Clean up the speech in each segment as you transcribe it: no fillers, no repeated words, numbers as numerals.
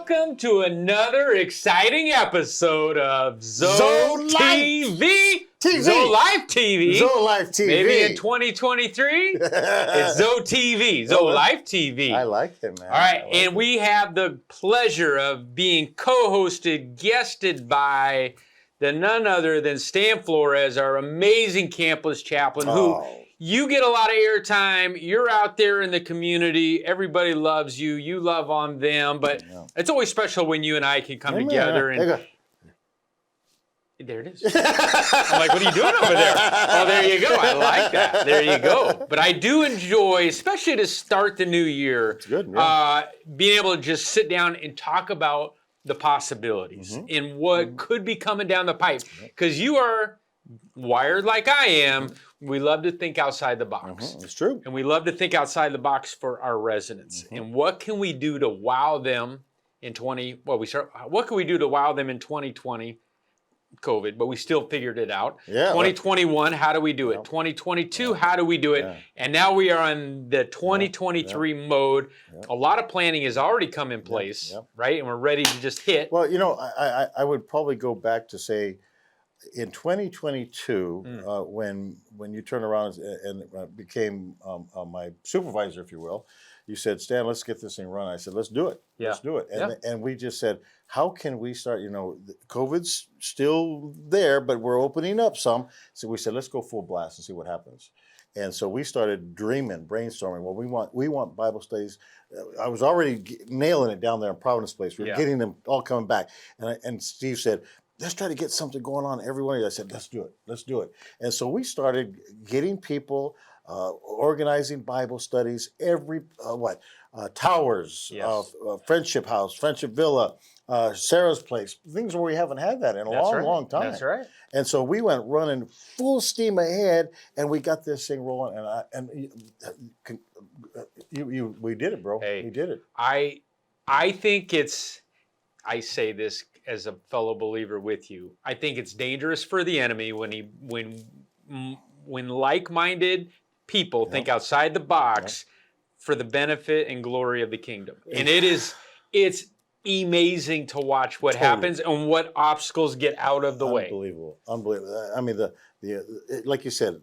welcome to another exciting episode of ZoeTv. ZoeLife TV. ZoeLife TV. Maybe in 2023, it's ZoeTv. ZoeLife TV. I like it, man. All right, and we have the pleasure of being co-hosted, guested by none other than Stan Florez, our amazing campus chaplain, who you get a lot of airtime. You're out there in the community. Everybody loves you. You love on them. But it's always special when you and I can come together. And there it is. I'm like, what are you doing over there? Oh, there you go. I like that. There you go. But I do enjoy, especially to start the new year, it's good, being able to just sit down and talk about the possibilities and what could be coming down the pipe. Because you are wired like I am. We love to think outside the box. It's true. And we love to think outside the box for our residents. And what can we do to wow them in what can we do to wow them in 2020? COVID, but we still figured it out. 2021, how do we do it? 2022, how do we do it? And now we are on the 2023 mode. A lot of planning has already come in place, right? And we're ready to just hit. Well, you know, I would probably go back to say, in 2022, when you turned around and became my supervisor, if you will, you said, Stan, let's get this thing running. I said, let's do it. Let's do it. And we just said, how can we start? You know, COVID's still there, but we're opening up some. So we said, let's go full blast and see what happens. And so we started dreaming, brainstorming. Well, we want Bible studies. I was already nailing it down there in Providence Place. We were getting them all coming back. And Steve said, let's try to get something going on everywhere. I said, let's do it. Let's do it. And so we started getting people, organizing Bible studies, Towers, Friendship House, Friendship Villa, Sarah's Place, things where we haven't had that in a long time. That's right. And so we went running full steam ahead, and we got this thing rolling. We did it, bro. Hey, we did it. I think I say this as a fellow believer with you. I think it's dangerous for the enemy when like-minded people think outside the box for the benefit and glory of the kingdom. And it's amazing to watch what happens and what obstacles get out of the way. Unbelievable. I mean, like you said,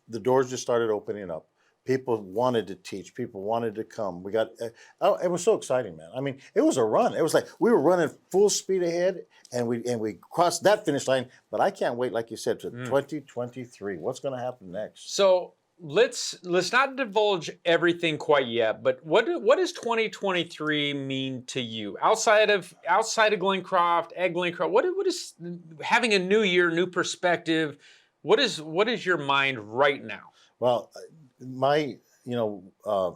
the doors just started opening up. People wanted to teach. People wanted to come. It was so exciting, man. I mean, it was a run. It was like we were running full speed ahead, and we crossed that finish line. But I can't wait, like you said, to 2023. What's going to happen next? So let's not divulge everything quite yet. But what does 2023 mean to you outside of Glencroft, at Glencroft? What is having a new year, new perspective? What is your mind right now? Well,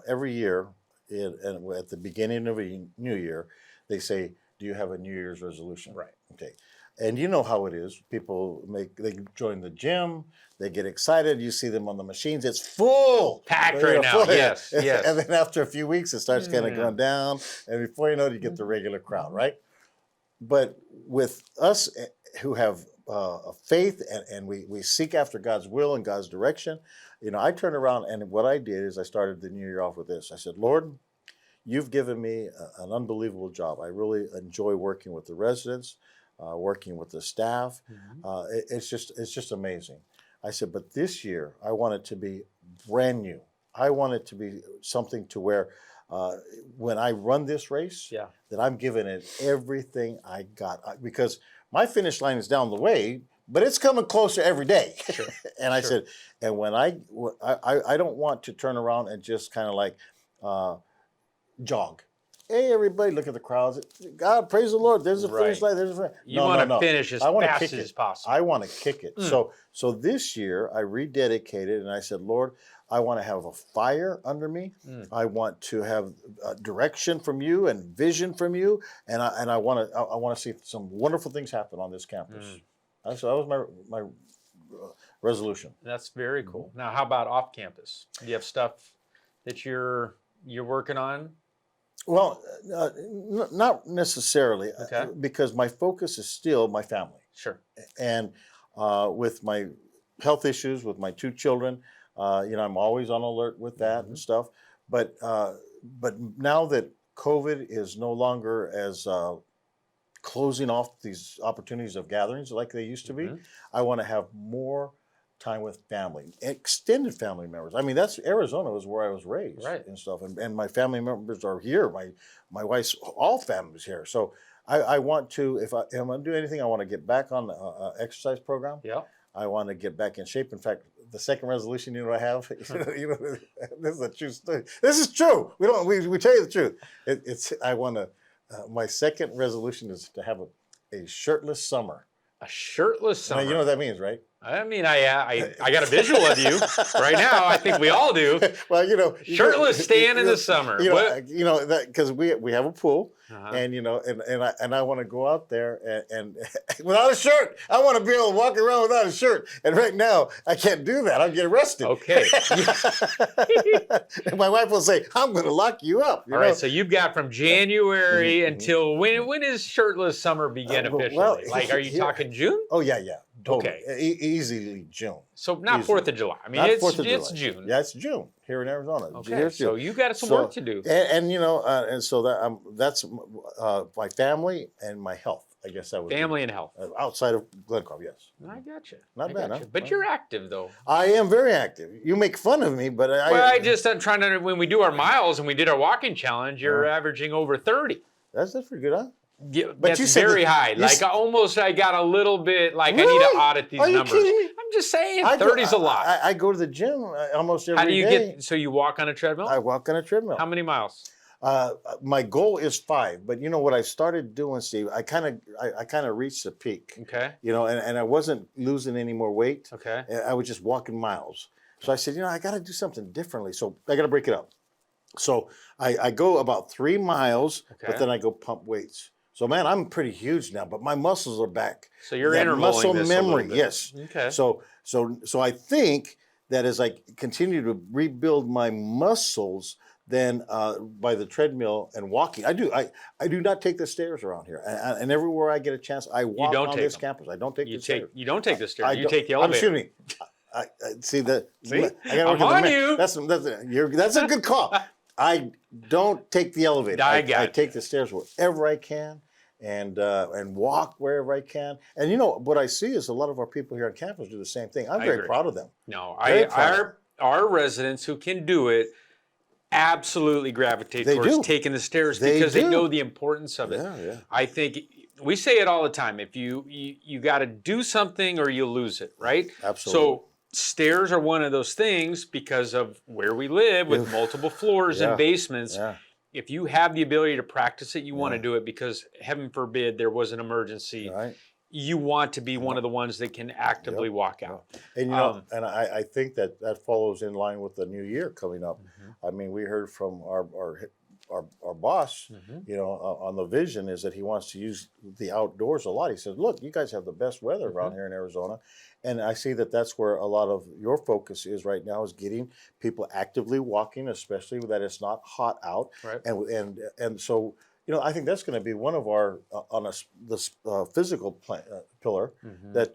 every year at the beginning of a new year, they say, do you have a New Year's resolution? Right. Okay. And you know how it is. People they join the gym, they get excited, you see them on the machines, it's full. Packed right now, yes. And then after a few weeks, it starts kind of going down, and before you know it, you get the regular crowd, right? But with us who have a faith and we seek after God's will and God's direction, I turned around and what I did is I started the new year off with this. I said, Lord, you've given me an unbelievable job. I really enjoy working with the residents, working with the staff. It's just amazing. I said, but this year I want it to be brand new. I want it to be something to where when I run this race, that I'm giving it everything I got. Because my finish line is down the way, but it's coming closer every day. Sure. And I said, and when I don't want to turn around and just kind of like jog. Hey, everybody, look at the crowds. God, praise the Lord. There's a finish line. There's a finish. You want to finish as fast as possible. I want to kick it. So this year, I rededicated, and I said, Lord, I want to have a fire under me. I want to have direction from you and vision from you, and I want to see some wonderful things happen on this campus. So that was my resolution. That's very cool. Now, how about off campus? Do you have stuff that you're working on? Well, not necessarily, because my focus is still my family. Sure. And with my health issues, with my 2 children, I'm always on alert with that and stuff. But now that COVID is no longer as closing off these opportunities of gatherings like they used to be. Mhm. I want to have more time with family, extended family members. I mean, that's Arizona was where I was raised Right. and stuff, and my family members are here. My wife's all family's here, so I want to. If I'm going to do anything, I want to get back on the exercise program. Yeah. I want to get back in shape. In fact, the second resolution, you know what I have? This is a true story. This is true. We tell you the truth. It's I want to. My second resolution is to have a shirtless summer. A shirtless Now, summer. you know what that means, right? I mean, I got a visual of you right now. I think we all do. Well, Shirtless staying in the summer. That because we have a pool, Uh-huh. and and I want to go out there and without a shirt. I want to be able to walk around without a shirt. And right now, I can't do that. I'll get arrested. Okay. And my wife will say, "I'm going to lock you up." All right. So you've got from January until when is shirtless summer begin officially? well, Like, are you talking June? Oh yeah. Totally. Okay. Easily June. So not Easily. 4th of July. I mean, Not it's 4th of it's July. June. Yeah, it's June here in Arizona. Okay. Here's So June. you got some So- work to do. And so that's my family and my health. I guess that would be, Family and health. outside of Glencroft. Yes, I got you. Not bad, huh? But you're active though. I am very active. You make fun of me, but I'm trying to. When we do our miles and we did our walking challenge, you're averaging over 30. that's pretty good, huh? Yeah, But that's you said very that- high. you Like I got a little bit. Like I need Really? to audit these Are you numbers. kidding me? I'm just saying, I go- 30's a lot. I go to the gym almost every day. How do you get? So you walk on a treadmill? I walk on a treadmill. How many miles? My goal is 5, but you know what I started doing, Steve? I kind of reached the peak. Okay. And I wasn't losing any more weight. Okay. I was just walking miles. So I said, I got to do something differently. So I got to break it up. So I go about 3 miles, Okay. but then I go pump weights. So man, I'm pretty huge now, but my muscles are back. So you're That intervaling muscle this a little memory, bit. yes. Okay. So I think that as I continue to rebuild my muscles, then by the treadmill and walking, I do not take the stairs around here, and everywhere I get a chance, I walk don't on take this them. campus. I don't take the stairs. You don't take the stairs. I You don't- take the I'm elevator. Excuse me. I see that. See? I gotta work I'm the on man. you. That's a good call. I don't take the elevator. I I got take the stairs wherever I can, and walk wherever I can. And what I see is a lot of our people here on campus do the same thing. I'm I very agree. proud of them. No, Very proud. our residents who can do it absolutely gravitate They towards do. taking the stairs They because they do. know the importance of it. Yeah. I think we say it all the time. If you got to do something or you lose it, right? Absolutely. So stairs are one of those things because of where we live with multiple floors Yeah. and basements. Yeah. If you have the ability to practice it, you want to do it because heaven forbid there was an emergency. Right. You want to be one of the ones that can actively walk out. And and I think that follows in line with the new year coming up. I mean, we heard from our boss, on the vision is that he wants to use the outdoors a lot. He says, "Look, you guys have the best weather around here in Arizona," and I see that that's where a lot of your focus is right now is getting people actively walking, especially that it's not hot out, Right. and so. I think that's going to be one of our this physical pillar that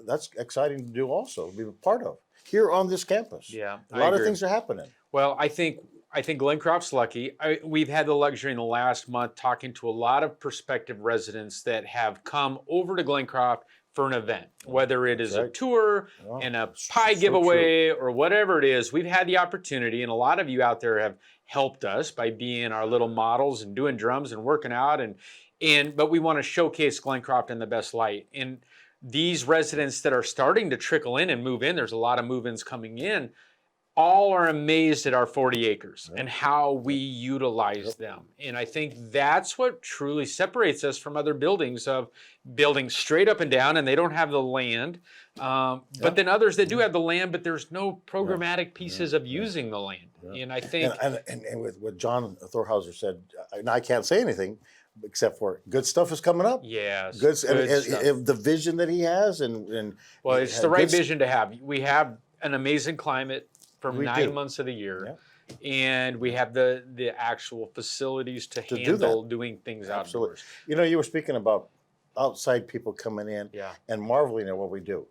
that's exciting to do also, be a part of here on this campus. Yeah, a lot of things are happening. Well, I think Glencroft's lucky. We've had the luxury in the last month talking to a lot of prospective residents that have come over to Glencroft for an event, whether it is a tour and a pie giveaway or whatever it is. We've had the opportunity, and a lot of you out there have helped us by being our little models and doing drums and working out, but we want to showcase Glencroft in the best light. And these residents that are starting to trickle in and move in, there's a lot of move-ins coming in, all are amazed at our 40 acres and how we utilize them. And I think that's what truly separates us from other buildings of building straight up and down and they don't have the land. But then others that do have the land, but there's no programmatic pieces of using the land. And I think... And with what John Thorhauser said, and I can't say anything except for good stuff is coming up. Yes. Good stuff. the vision that he has and well, it's the right vision to have. We have an amazing climate for We 9 do. months of the year. And we have the actual facilities to handle doing things outdoors. You were speaking about outside people coming in and marveling at what we do.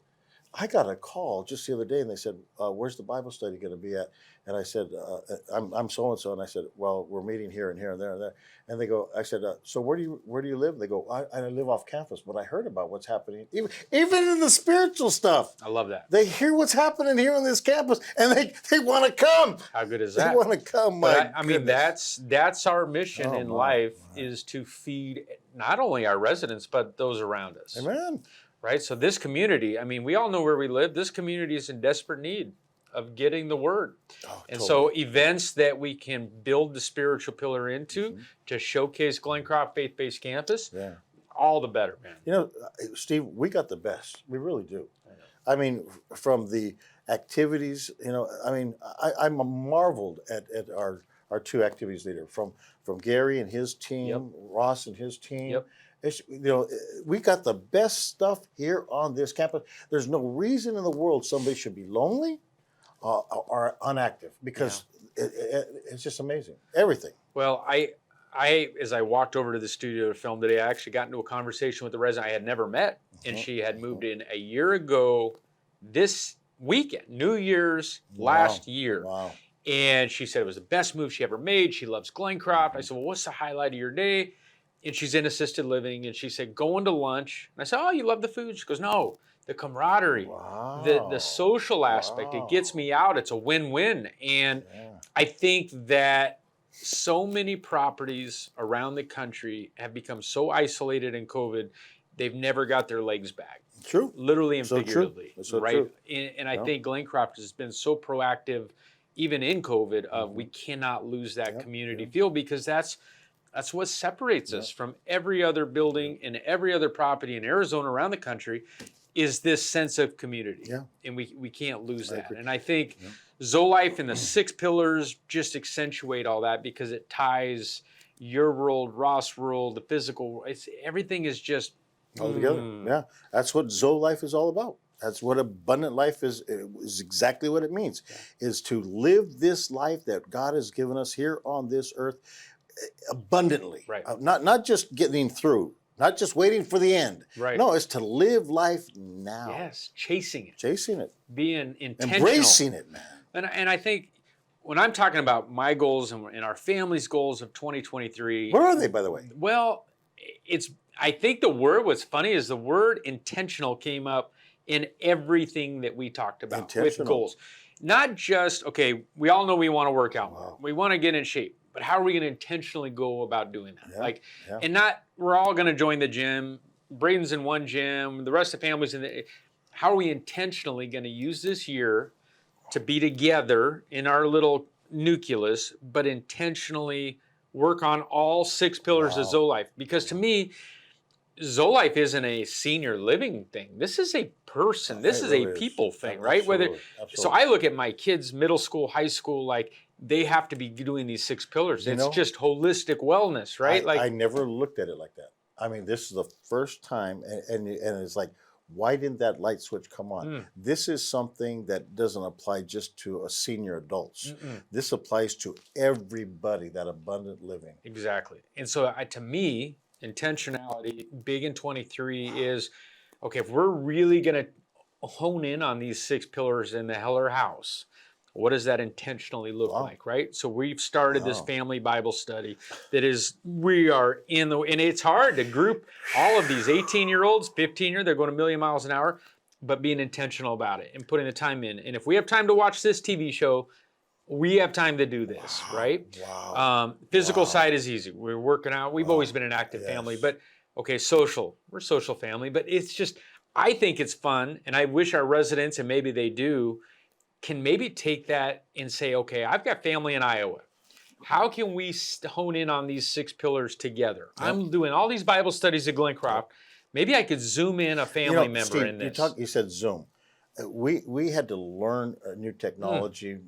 I got a call just the other day, and they said, "Where's the Bible study going to be at?" And I said, "I'm so and so." And I said, "Well, we're meeting here and here and there and there." And they go, I said, "So where do you live?" They go, "I live off campus, but I heard about what's happening, even in the spiritual stuff. I love that. They hear what's happening here on this campus, and they want to come. How good is They that? want to come. But My I mean, goodness. that's our mission in my, life my. is to feed not only our residents but those around us. Amen. Right? So this community, I mean, we all know where we live. This community is in desperate need of getting the word. And Totally. so events that we can build the spiritual pillar into to showcase Glencroft Faith-Based Campus, Yeah. all the better, man. You know, Steve, we got the best. We really do. I mean, from the activities, you know, I mean, I'm marveled at our two activities leader, from Gary and his team, Ross and his team. It's, you know, we got the best stuff here on this campus. There's no reason in the world somebody should be lonely or inactive, because it's just amazing. Everything. Well, I as I walked over to the studio to film today, I actually got into a conversation with a resident I had never met, and she had moved in a year ago this weekend, New Year's last year. Wow. And she said it was the best move she ever made. She loves Glencroft. I said, well, what's the highlight of your day? And she's in assisted living, and she said, going to lunch. And I said, oh, you love the food? She goes, no, the camaraderie, the social aspect. It gets me out. It's a win-win. And I think that so many properties around the country have become so isolated in COVID, they've never got their legs back. True. Literally and figuratively. So right? True. And I think Glencroft has been so proactive, even in COVID, of we cannot lose that community feel, because that's what separates us from every other building and every other property in Arizona around the country, is this sense of community. Yeah. And we can't lose that. And I think ZoeLife and the 6 pillars just accentuate all that, because it ties your world, Ross' world, the physical. Everything is just all together. Yeah. That's what ZoeLife is all about. That's what abundant life is exactly what it means, is to live this life that God has given us here on this earth abundantly. Right. Not just getting through, not just waiting for the end. Right. No, it's to live life now. Yes, chasing it. Chasing it. Being intentional. Embracing it, man. And I think when I'm talking about my goals and our family's goals of 2023. What are they, by the way? Well, I think the word, what's funny is the word intentional came up in everything that we talked about with goals. Not just, okay, we all know we want to work out more. We want to get in shape. But how are we going to intentionally go about doing that? And not, we're all going to join the gym. Braden's in one gym. The rest of the family's in the. How are we intentionally going to use this year to be together in our little nucleus, but intentionally work on all 6 pillars of ZoeLife? Because to me, ZoeLife isn't a senior living thing. This is a person. This is a people thing, right? Absolutely. So I look at my kids, middle school, high school, like they have to be doing these 6 pillars. It's just holistic wellness, right? I never looked at it like that. I mean, this is the first time, and it's like, why didn't that light switch come on? This is something that doesn't apply just to senior adults. This applies to everybody, that abundant living. Exactly. And so to me, intentionality, big in 23 is, okay, if we're really going to hone in on these 6 pillars in the Heller house, what does that intentionally look like, right? So we've started this family Bible study that is, we are and it's hard to group all of these 18-year-olds, 15-year, they're going a million miles an hour, but being intentional about it and putting the time in. And if we have time to watch this TV show, we have time to do this, right? Physical side is easy. We're working out. We've always been an active family, but okay, social. We're a social family, but it's just, I think it's fun, and I wish our residents, and maybe they do, can maybe take that and say, okay, I've got family in Iowa. How can we hone in on these 6 pillars together? I'm doing all these Bible studies at Glencroft. Maybe I could zoom in a family member Steve, in this. You said Zoom. We had to learn a new technology.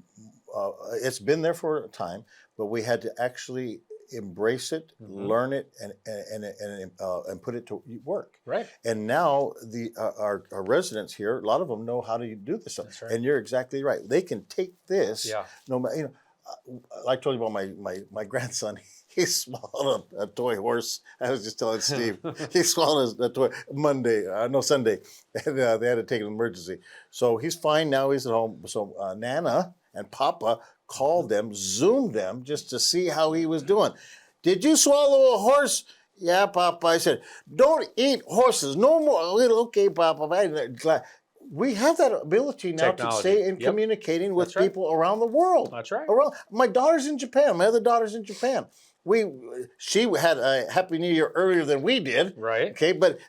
It's been there for a time, but we had to actually embrace it, learn it, and put it to work. Right. And now our residents here, a lot of them know how to do this stuff. That's right. And you're exactly right. They can take this. Yeah. No matter, I told you about my grandson. He swallowed a toy horse. I was just telling Steve. He swallowed a toy Sunday, and they had to take an emergency. So he's fine now. He's at home. So Nana and Papa called them, Zoomed them, just to see how he was doing. Did you swallow a horse? Yeah, Papa. I said, don't eat horses no more. Okay, Papa. We have that ability now to stay in communicating with people around the world. That's right. My daughter's in Japan. My other daughter's in Japan. She had a Happy New Year earlier than we did. Right. Okay, but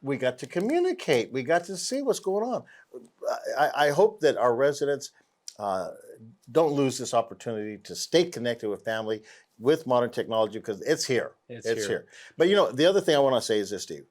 we got to communicate. We got to see what's going on. I hope that our residents don't lose this opportunity to stay connected with family, with modern technology, because it's here. It's here. But the other thing I want to say is this, Steve.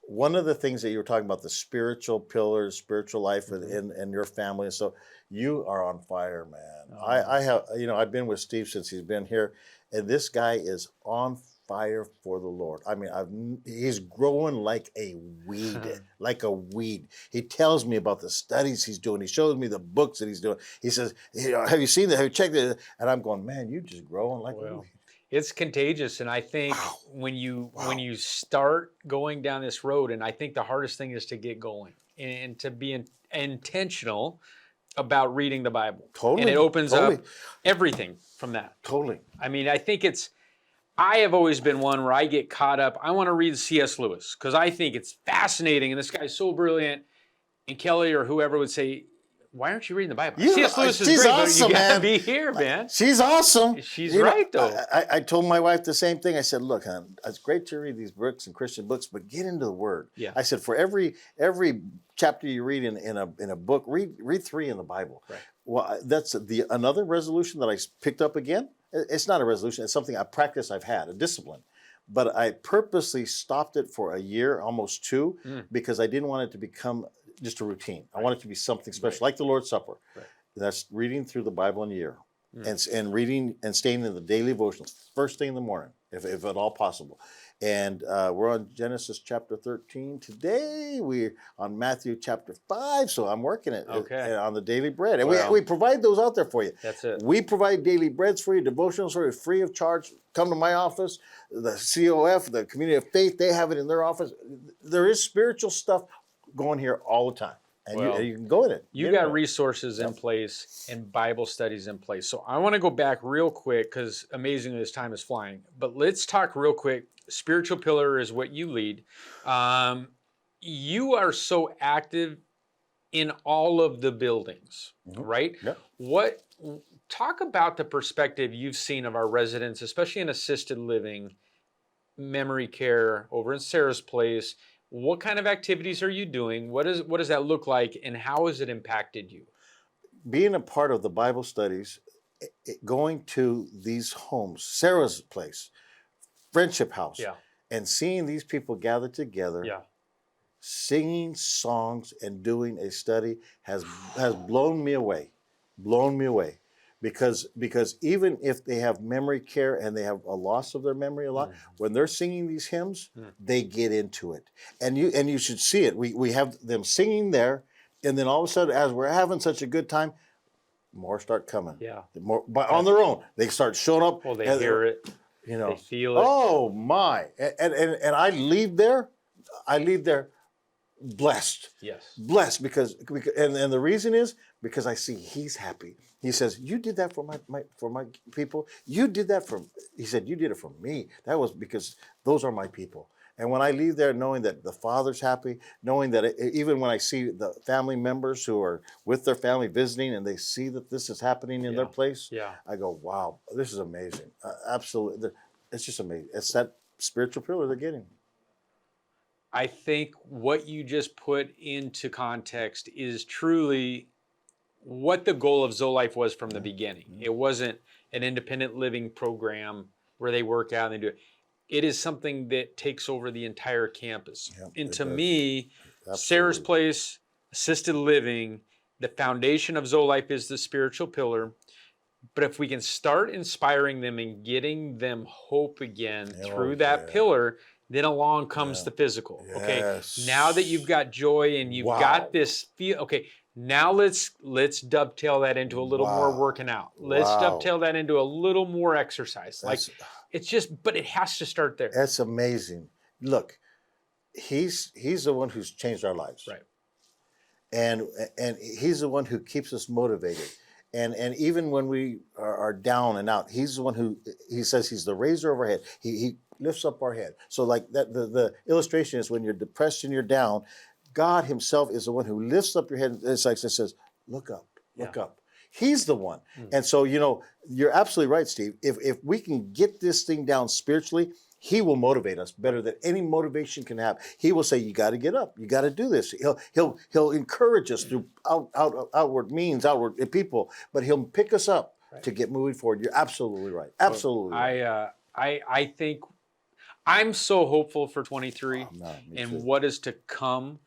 One of the things that you were talking about, the spiritual pillars, spiritual life in your family, and so you are on fire, man. I have, I've been with Steve since he's been here, and this guy is on fire for the Lord. I mean, he's growing like a weed, like a weed. He tells me about the studies he's doing. He shows me the books that he's doing. He says, have you seen that? Have you checked it? And I'm going, man, you're just growing like a weed. It's contagious, and I think when you start going down this road, and I think the hardest thing is to get going and to be intentional about reading the Bible. Totally. And it opens up everything from that. Totally. I mean, I have always been one where I get caught up. I want to read C.S. Lewis because I think it's fascinating, and this guy's so brilliant. And Kelly or whoever would say, why aren't you reading the Bible? C.S. Lewis is great, awesome, but you got to be here, man. She's awesome. She's right, though. I told my wife the same thing. I said, look, hon, it's great to read these books and Christian books, but get into the Word. Yeah. I said, for every chapter you read in a book, read 3 in the Bible. Right. Well, that's another resolution that I picked up again. It's not a resolution. It's something I've had, a discipline. But I purposely stopped it for a year, almost 2, because I didn't want it to become just a routine. I want it to be something special, like the Lord's Supper. Right. That's reading through the Bible in a year, and reading and staying in the daily devotionals first thing in the morning, if at all possible. And we're on Genesis chapter 13 today. We're on Matthew chapter 5, so I'm working it on the daily bread. And we provide those out there for you. That's it. We provide daily breads for you, devotionals for you, free of charge. Come to my office. The COF, the Community of Faith, they have it in their office. There is spiritual stuff going here all the time. And you can go in it. You got resources in place and Bible studies in place. So I want to go back real quick because amazingly this time is flying. But let's talk real quick. Spiritual pillar is what you lead. You are so active in all of the buildings, right? Yep. Talk about the perspective you've seen of our residents, especially in assisted living, memory care, over in Sarah's place. What kind of activities are you doing? What does that look like, and how has it impacted you? Being a part of the Bible studies, going to these homes, Sarah's place, Friendship House, and seeing these people gather together, singing songs and doing a study has blown me away. Because even if they have memory care and they have a loss of their memory a lot, when they're singing these hymns, they get into it. And you should see it. We have them singing there, and then all of a sudden, as we're having such a good time, more start coming. Yeah. More on their own. They start showing up. Well, they hear it. They feel it. Oh my. And I leave there blessed. Yes. Blessed because the reason is because I see he's happy. He says, you did that for my people. You did that he said, you did it for me. That was because those are my people. And when I leave there knowing that the Father's happy, knowing that even when I see the family members who are with their family visiting and they see that this is happening in their place, I go, wow, this is amazing. Absolutely. It's just amazing. It's that spiritual pillar they're getting. I think what you just put into context is truly what the goal of ZoeLife was from the beginning. It wasn't an independent living program where they work out and they do it. It is something that takes over the entire campus. And to me, Sarah's Place, assisted living, the foundation of ZoeLife is the spiritual pillar. But if we can start inspiring them and getting them hope again through that pillar, then along comes the physical. Okay, now that you've got joy and you've got this feel, okay, Now let's dovetail that into a little more working out. Let's dovetail that into a little more exercise. Like it's just, but it has to start there. That's amazing. Look, he's the one who's changed our lives. Right. And he's the one who keeps us motivated. And even when we are down and out, he's the one who, he says he's the raiser of our head. He lifts up our head. So like that, the illustration is when you're depressed and you're down, God himself is the one who lifts up your head. It's like it says, look up, look up. He's the one. And so, you know, you're absolutely right, Steve. If we can get this thing down spiritually, he will motivate us better than any motivation can have. He will say, you got to get up. You got to do this. He'll encourage us through outward means, outward people, but he'll pick us up to get moving forward. You're absolutely right. Absolutely right. I think I'm so hopeful for 23 and what is to come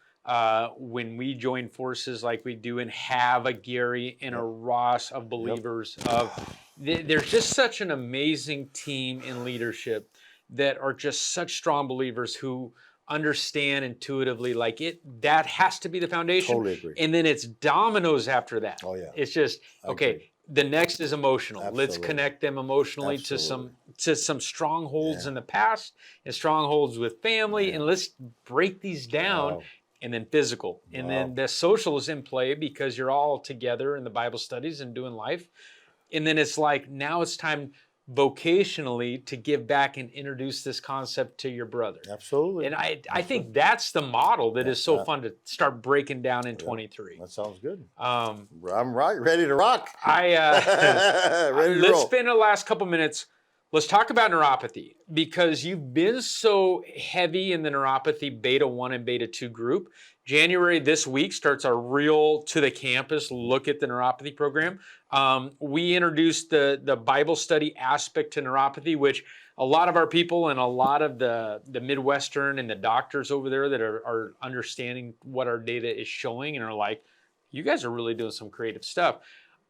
when we join forces like we do and have a Gary and a Ross of believers. There's just such an amazing team in leadership that are just such strong believers who understand intuitively, like that has to be the foundation. Totally agree. And then it's dominoes after that. Oh yeah. It's just, okay, the next is emotional. Absolutely. Let's connect them emotionally to some strongholds in the past and strongholds with family, and let's break these down. And then physical. And then the social is in play because you're all together in the Bible studies and doing life. And then it's like, now it's time vocationally to give back and introduce this concept to your brother. Absolutely. And I think that's the model that is so fun to start breaking down in 23. That sounds good. I'm ready to rock. Ready to roll. Let's spend the last couple minutes. Let's talk about neuropathy, because you've been so heavy in the neuropathy beta 1 and beta 2 group. January this week starts our real to the campus look at the neuropathy program. We introduced the Bible study aspect to neuropathy, which a lot of our people and a lot of the Midwestern and the doctors over there that are understanding what our data is showing and are like, you guys are really doing some creative stuff.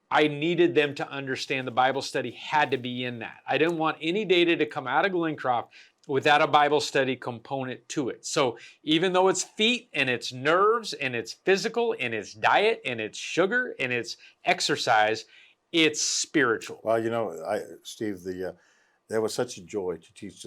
I needed them to understand the Bible study had to be in that. I didn't want any data to come out of Glencroft without a Bible study component to it. So even though it's feet and it's nerves and it's physical and it's diet and it's sugar and it's exercise, it's spiritual. Well, you know, Steve, that was such a joy to teach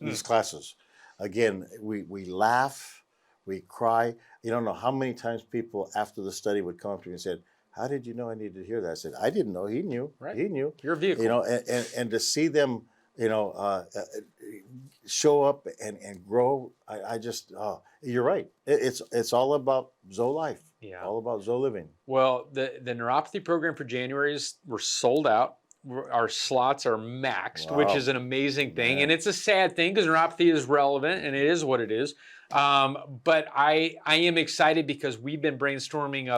these classes. Again, we laugh, we cry. You don't know how many times people after the study would come up to me and said, how did you know I needed to hear that? I said, I didn't know. He knew. Right. He knew. You're a vehicle. You know, and to see them, you know, show up and grow. I just, you're right. It's all about Zoe life. Yeah. All about Zoe living. Well, the neuropathy program for January we're sold out. Our slots are maxed, which is an amazing thing. And it's a sad thing because neuropathy is relevant and it is what it is. But I am excited because we've been brainstorming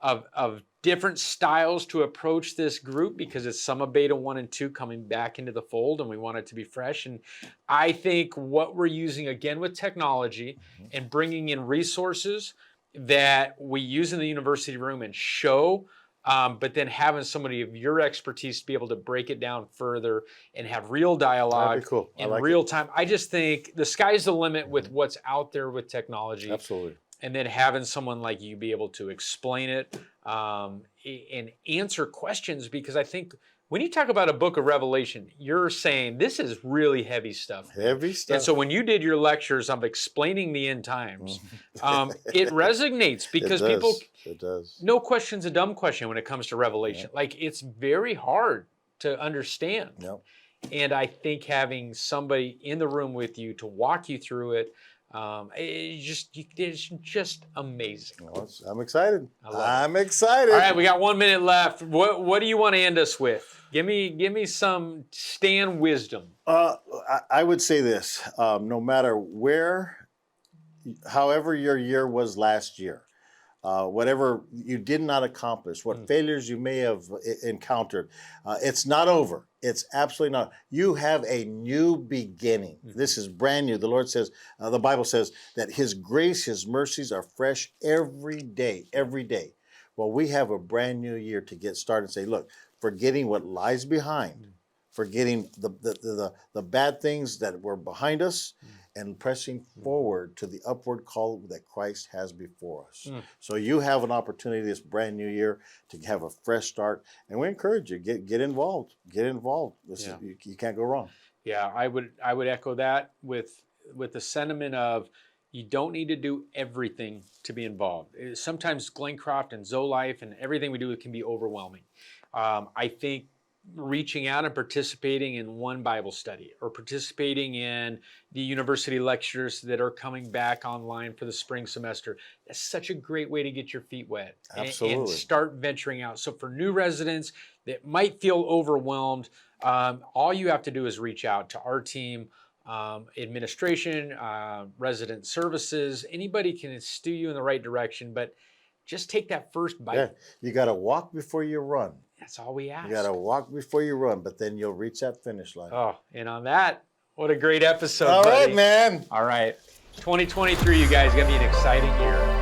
of different styles to approach this group, because it's some of beta 1 and 2 coming back into the fold and we want it to be fresh. And I think what we're using again with technology and bringing in resources that we use in the university room and show, but then having somebody of your expertise to be able to break it down further and have real dialogue in real time. I just think the sky's the limit with what's out there with technology. Absolutely. And then having someone like you be able to explain it and answer questions, because I think when you talk about a book of Revelation, you're saying this is really heavy stuff. Heavy stuff. And so when you did your lectures of explaining the end times, it resonates because people, no question's a dumb question when it comes to Revelation. Like, it's very hard to understand. And I think having somebody in the room with you to walk you through it, it's just amazing. Well, I'm excited. I'm excited. All right, we got 1 minute left. What do you want to end us with? Give me some Stan wisdom. I would say this: no matter however your year was last year, whatever you did not accomplish, what failures you may have encountered, it's not over. It's absolutely not. You have a new beginning. This is brand new. The Lord says, the Bible says that His grace, His mercies are fresh every day, every day. Well, we have a brand new year to get started and say, look, forgetting what lies behind, forgetting the bad things that were behind us, and pressing forward to the upward call that Christ has before us. Mm. So you have an opportunity this brand new year to have a fresh start, and we encourage you, get involved. Get involved. Yeah. You can't go wrong. Yeah, I would echo that with the sentiment of you don't need to do everything to be involved. Sometimes Glencroft and Zoe Life and everything we do can be overwhelming. I think reaching out and participating in one Bible study or participating in the university lectures that are coming back online for the spring semester, that's such a great way to get your feet wet and start venturing out. So for new residents that might feel overwhelmed, all you have to do is reach out to our team, administration, resident services. Anybody can steer you in the right direction, but just take that first bite. Yeah, you got to walk before you run. That's all we ask. You got to walk before you run, but then you'll reach that finish line. Oh, and on that, what a great episode, All buddy. right, man. All right. 2023, you guys, going to be an exciting year.